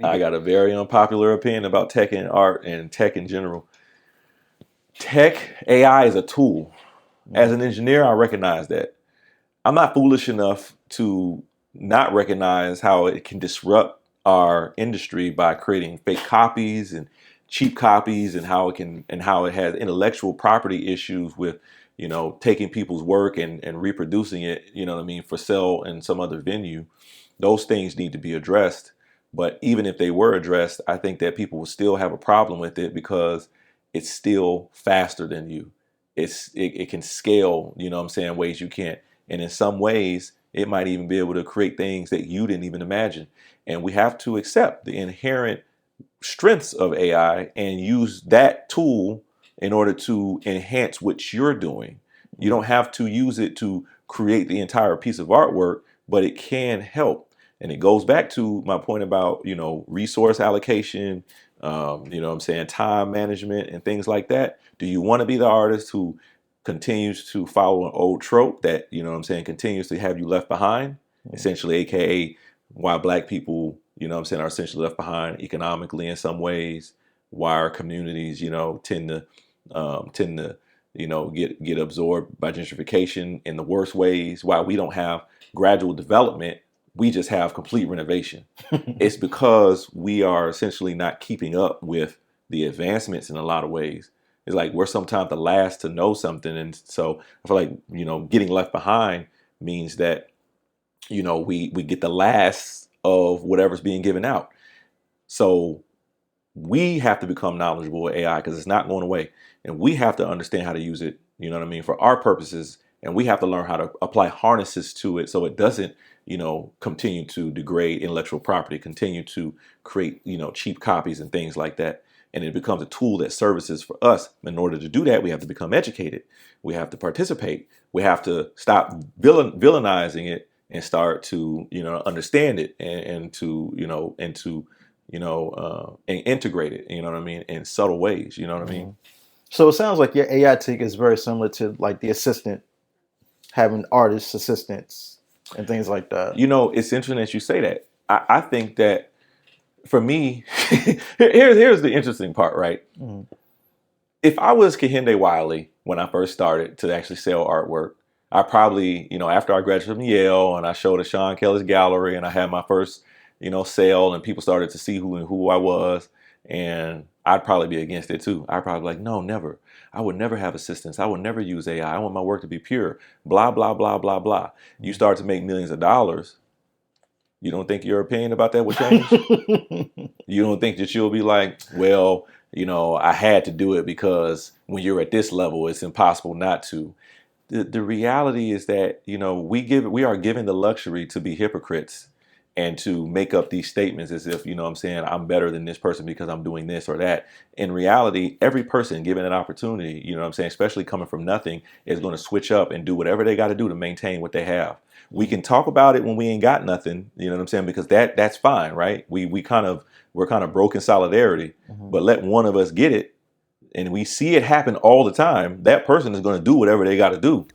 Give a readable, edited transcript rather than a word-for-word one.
I got a very unpopular opinion about tech and art and tech in general. Tech, AI is a tool. As an engineer, I recognize that. I'm not foolish enough to not recognize how it can disrupt our industry by creating fake copies and cheap copies, and how it has intellectual property issues with, taking people's work and reproducing it, what I mean, for sale in some other venue. Those things need to be addressed. But even if they were addressed, I think that people will still have a problem with it because it's still faster than you. It can scale, what I'm saying, ways you can't. And in some ways, it might even be able to create things that you didn't even imagine. And we have to accept the inherent strengths of AI and use that tool in order to enhance what you're doing. You don't have to use it to create the entire piece of artwork, but it can help. And it goes back to my point about, resource allocation, what I'm saying, time management and things like that. Do you want to be the artist who continues to follow an old trope that, what I'm saying, continues to have you left behind, essentially, AKA why black people, what I'm saying, are essentially left behind economically in some ways, why our communities, tend to, get absorbed by gentrification in the worst ways, why we don't have gradual development, we just have complete renovation. It's because we are essentially not keeping up with the advancements in a lot of ways. It's like we're sometimes the last to know something. And so I feel like, getting left behind means that, we get the last of whatever's being given out. So we have to become knowledgeable with AI because it's not going away. And we have to understand how to use it, what I mean, for our purposes. And we have to learn how to apply harnesses to it so it doesn't, continue to degrade intellectual property, continue to create, cheap copies and things like that. And it becomes a tool that services for us. In order to do that, we have to become educated. We have to participate. We have to stop villainizing it and start to, understand it and and integrate it, what I mean, in subtle ways, what I mean? So it sounds like your AI take is very similar to like the assistant, having artist assistants and things like that. It's interesting that you say that. I think that for me, here's the interesting part, right? If I was Kehinde Wiley when I first started to actually sell artwork, I probably, after I graduated from Yale and I showed at Sean Kelly's gallery and I had my first, sale and people started to see who I was, and I'd probably be against it too. I'd probably be like, no, never. I would never have assistants. I would never use AI. I want my work to be pure. Blah, blah, blah, blah, blah. You start to make millions of dollars. You don't think your opinion about that will change? You don't think that you'll be like, well, I had to do it because when you're at this level, it's impossible not to. The reality is that, we are given the luxury to be hypocrites and to make up these statements as if, I'm saying, I'm better than this person because I'm doing this or that. In reality, every person given an opportunity, I'm saying, especially coming from nothing, is going to switch up and do whatever they got to do to maintain what they have. We can talk about it when we ain't got nothing, you know what I'm saying? Because that's fine, right? We're kind of broken solidarity, but let one of us get it and we see it happen all the time. That person is going to do whatever they got to do